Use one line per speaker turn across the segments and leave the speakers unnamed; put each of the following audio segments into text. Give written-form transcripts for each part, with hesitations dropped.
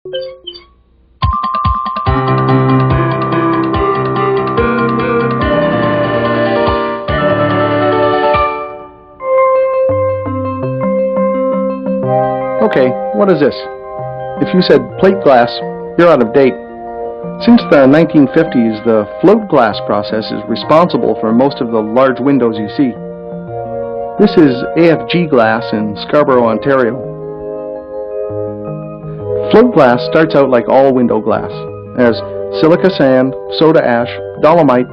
Okay, what is this? If you said plate glass, you're out of date. Since the 1950s, the float glass process is responsible for most of the large windows you see. This is AFG glass in Scarborough, Ontario. Float glass starts out like all window glass, as silica sand, soda ash, dolomite,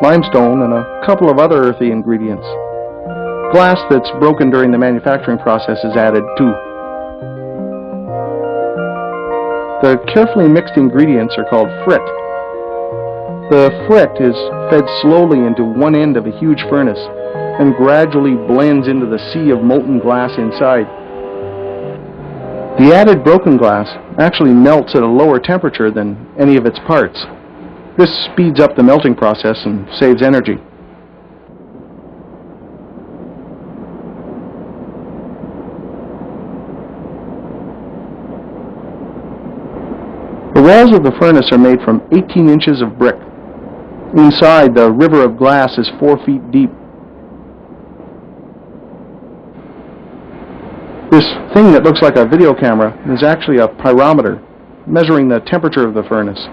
limestone, and a couple of other earthy ingredients. Glass that's broken during the manufacturing process is added too. The carefully mixed ingredients are called frit. The frit is fed slowly into one end of a huge furnace and gradually blends into the sea of molten glass inside. The added broken glass actually melts at a lower temperature than any of its parts. This speeds up the melting process and saves energy. The walls of the furnace are made from 18 inches of brick. Inside, the river of glass is 4 feet deep. This thing that looks like a video camera is actually a pyrometer, measuring the temperature of the furnace.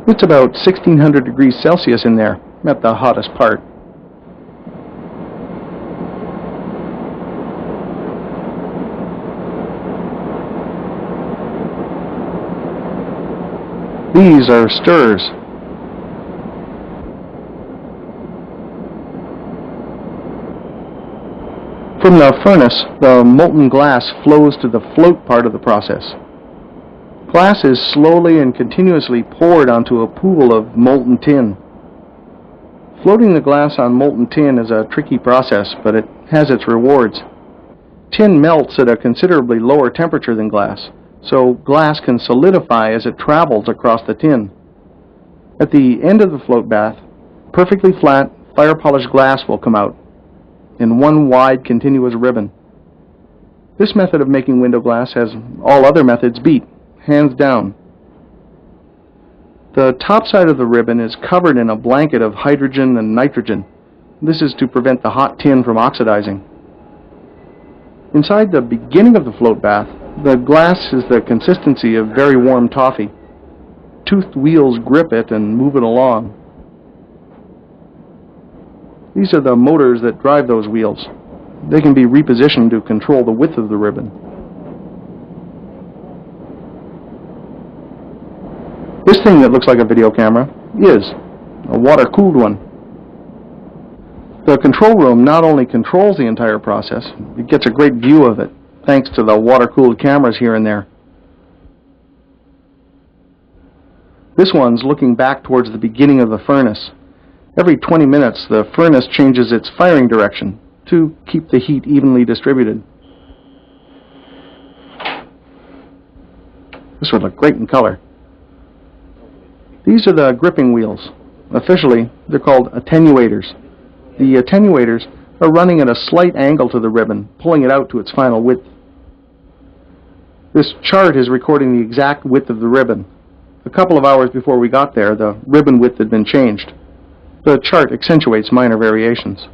It's about 1600 degrees Celsius in there, at the hottest part. These are stirrers. From the furnace, the molten glass flows to the float part of the process. Glass is slowly and continuously poured onto a pool of molten tin. Floating the glass on molten tin is a tricky process, but it has its rewards. Tin melts at a considerably lower temperature than glass, so glass can solidify as it travels across the tin. At the end of the float bath, perfectly flat, fire-polished glass will come out in one wide, continuous ribbon. This method of making window glass has all other methods beat, hands down. The top side of the ribbon is covered in a blanket of hydrogen and nitrogen. This is to prevent the hot tin from oxidizing. Inside the beginning of the float bath, the glass is the consistency of very warm toffee. Toothed wheels grip it and move it along. These are the motors that drive those wheels. They can be repositioned to control the width of the ribbon. This thing that looks like a video camera is a water-cooled one. The control room not only controls the entire process, it gets a great view of it, thanks to the water-cooled cameras here and there. This one's looking back towards the beginning of the furnace. Every 20 minutes, the furnace changes its firing direction to keep the heat evenly distributed. This would look great in color. These are the gripping wheels. Officially, they're called attenuators. The attenuators are running at a slight angle to the ribbon, pulling it out to its final width. This chart is recording the exact width of the ribbon. A couple of hours before we got there, the ribbon width had been changed. The chart accentuates minor variations.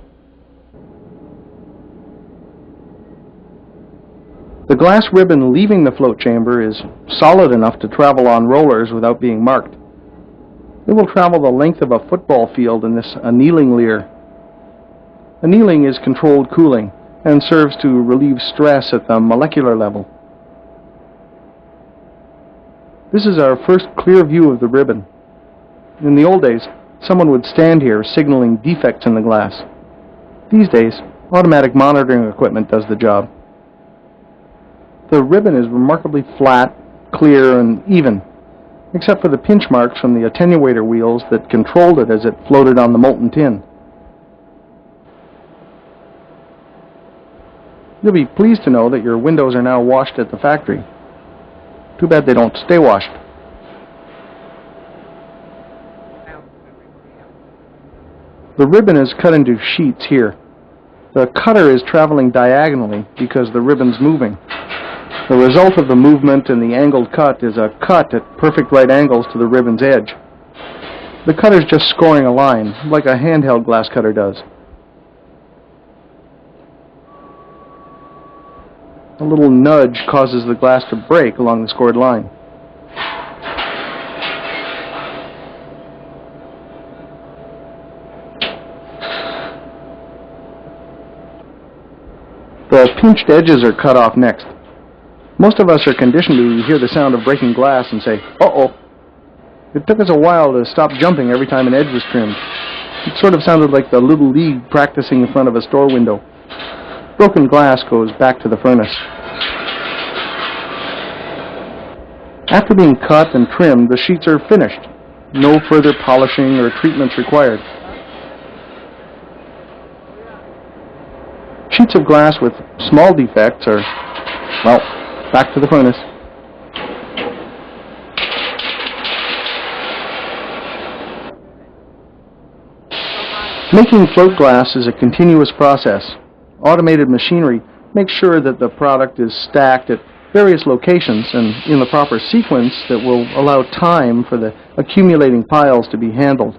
The glass ribbon leaving the float chamber is solid enough to travel on rollers without being marked. It will travel the length of a football field in this annealing layer. Annealing is controlled cooling and serves to relieve stress at the molecular level. This is our first clear view of the ribbon. In the old days, someone would stand here signaling defects in the glass. These days, automatic monitoring equipment does the job. The ribbon is remarkably flat, clear, and even, except for the pinch marks from the attenuator wheels that controlled it as it floated on the molten tin. You'll be pleased to know that your windows are now washed at the factory. Too bad they don't stay washed. The ribbon is cut into sheets here. The cutter is traveling diagonally because the ribbon's moving. The result of the movement and the angled cut is a cut at perfect right angles to the ribbon's edge. The cutter's just scoring a line, like a handheld glass cutter does. A little nudge causes the glass to break along the scored line. The pinched edges are cut off next. Most of us are conditioned to hear the sound of breaking glass and say, "Uh-oh." It took us a while to stop jumping every time an edge was trimmed. It sort of sounded like the Little League practicing in front of a store window. Broken glass goes back to the furnace. After being cut and trimmed, the sheets are finished. No further polishing or treatments required. Sheets of glass with small defects are, well, back to the furnace. Making float glass is a continuous process. Automated machinery makes sure that the product is stacked at various locations and in the proper sequence that will allow time for the accumulating piles to be handled.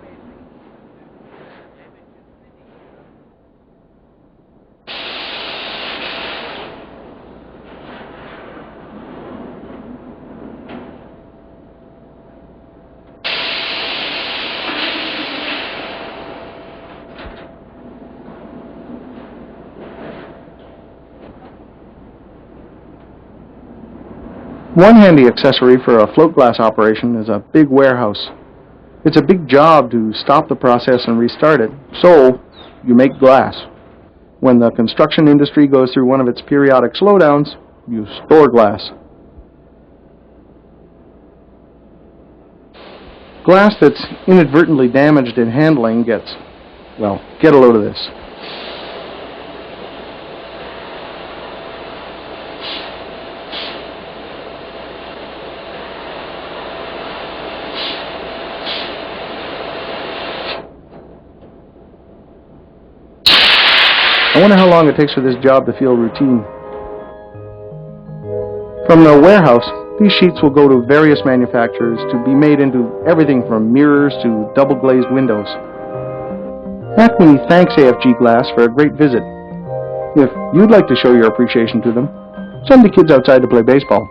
One handy accessory for a float glass operation is a big warehouse. It's a big job to stop the process and restart it, so you make glass. When the construction industry goes through one of its periodic slowdowns, you store glass. Glass that's inadvertently damaged in handling gets, well, get a load of this. I wonder how long it takes for this job to feel routine. From the warehouse, these sheets will go to various manufacturers to be made into everything from mirrors to double-glazed windows. Acme thanks AFG Glass for a great visit. If you'd like to show your appreciation to them, send the kids outside to play baseball.